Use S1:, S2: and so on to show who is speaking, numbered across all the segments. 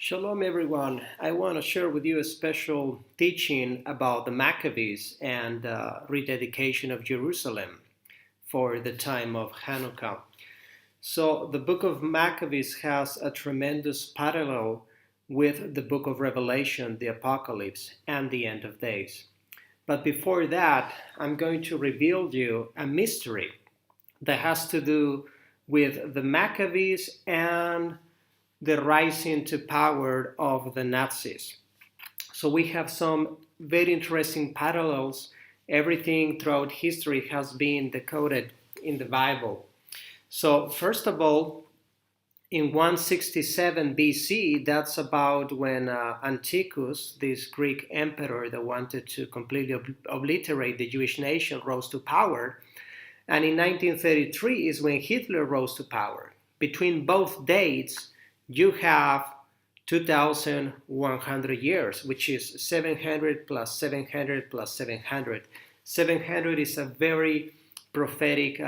S1: Shalom, everyone. I want to share with you a special teaching about the Maccabees and rededication of Jerusalem for the time of Hanukah. So, the book of Maccabees has a tremendous parallel with the book of Revelation, the Apocalypse, and the end of days. But before that, I'm going to reveal to you a mystery that has to do with the Maccabees and the rising to power of the Nazis. So we have some very interesting parallels. Everything throughout history has been decoded in the Bible. So first of all, in 167 BC, that's about when Antiochus, this Greek emperor that wanted to completely obliterate the Jewish nation, rose to power. And in 1933 is when Hitler rose to power. Between both dates, you have 2,100 years, which is 700 plus 700 plus 700. 700 is a very prophetic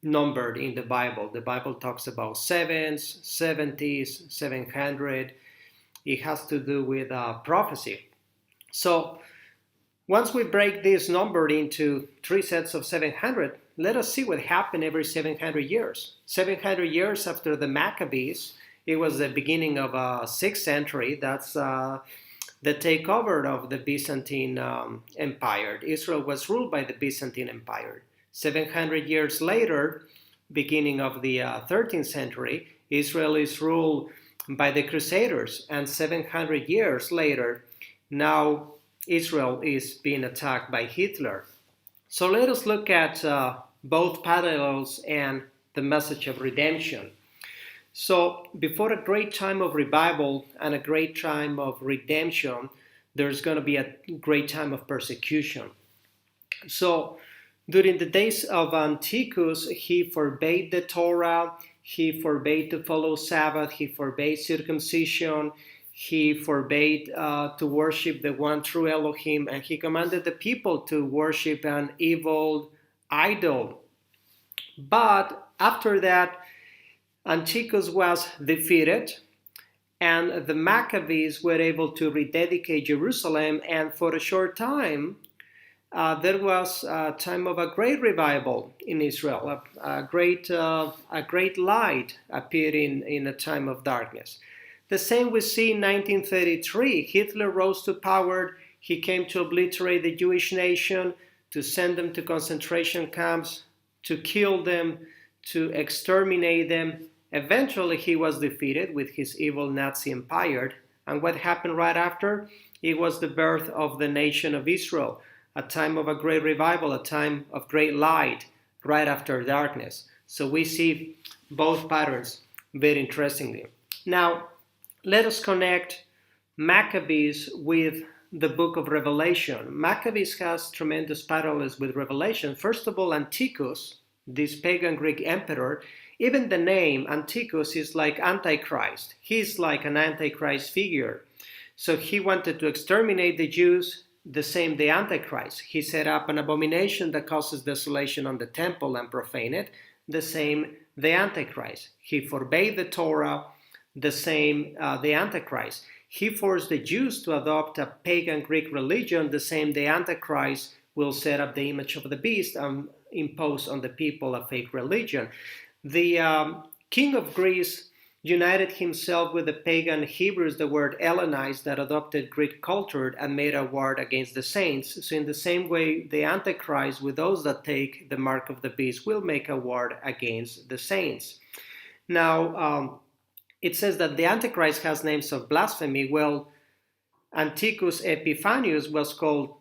S1: number in the Bible. The Bible talks about sevens, 70s, 700. It has to do with prophecy. So once we break this number into three sets of 700, let us see what happened every 700 years. 700 years after the Maccabees, it was the beginning of 6th century. That's the takeover of the Byzantine Empire. Israel was ruled by the Byzantine Empire. 700 years later, beginning of the 13th century, Israel is ruled by the Crusaders. And 700 years later, now Israel is being attacked by Hitler. So let us look at both parallels and the message of redemption. So before a great time of revival and a great time of redemption, there's going to be a great time of persecution. So during the days of Antiochus, he forbade the Torah, he forbade to follow Sabbath, he forbade circumcision, he forbade to worship the one true Elohim, and he commanded the people to worship an evil idol. But after that, Antiochus was defeated, and the Maccabees were able to rededicate Jerusalem, and for a short time, there was a time of a great revival in Israel. A great light appeared in a time of darkness. The same we see in 1933. Hitler rose to power. He came to obliterate the Jewish nation, to send them to concentration camps, to kill them, to exterminate them. Eventually, he was defeated with his evil Nazi empire. And what happened right after? It was the birth of the nation of Israel, a time of a great revival, a time of great light, right after darkness. So we see both patterns very interestingly. Now, let us connect Maccabees with the book of Revelation. Maccabees has tremendous parallels with Revelation. First of all, Antiochus, this pagan Greek emperor, even the name Antiochus is like Antichrist. He's like an Antichrist figure. So he wanted to exterminate the Jews, the same the Antichrist. He set up an abomination that causes desolation on the temple and profane it, the same the Antichrist. He forbade the Torah, the same the Antichrist. He forced the Jews to adopt a pagan Greek religion, the same the Antichrist will set up the image of the beast and impose on the people a fake religion. The king of Greece united himself with the pagan Hebrews, the word Hellenized, that adopted Greek culture and made a war against the saints. So in the same way, the Antichrist, with those that take the mark of the beast, will make a war against the saints. Now, it says that the Antichrist has names of blasphemy. Well, Antiochus Epiphanes was called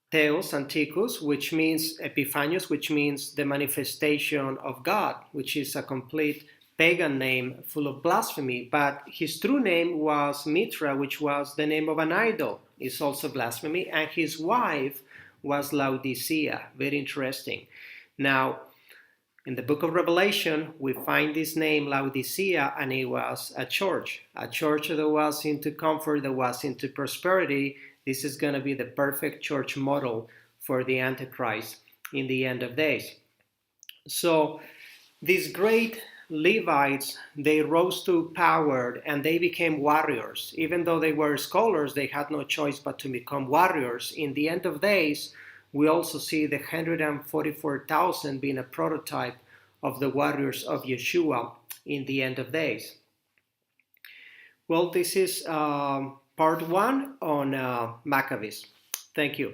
S1: Theos Antiochus, which means Epiphanius, which means the manifestation of God, which is a complete pagan name full of blasphemy. But his true name was Mithra, which was the name of an idol. It's also blasphemy. And his wife was Laodicea. Very interesting. Now, in the book of Revelation, we find this name Laodicea, and it was a church that was into comfort, that was into prosperity. This is going to be the perfect church model for the Antichrist in the end of days. So this great Levites, they rose to power and they became warriors. Even though they were scholars, they had no choice but to become warriors. In the end of days, we also see the 144,000 being a prototype of the warriors of Yeshua in the end of days. Well, this is part one on Maccabees. Thank you.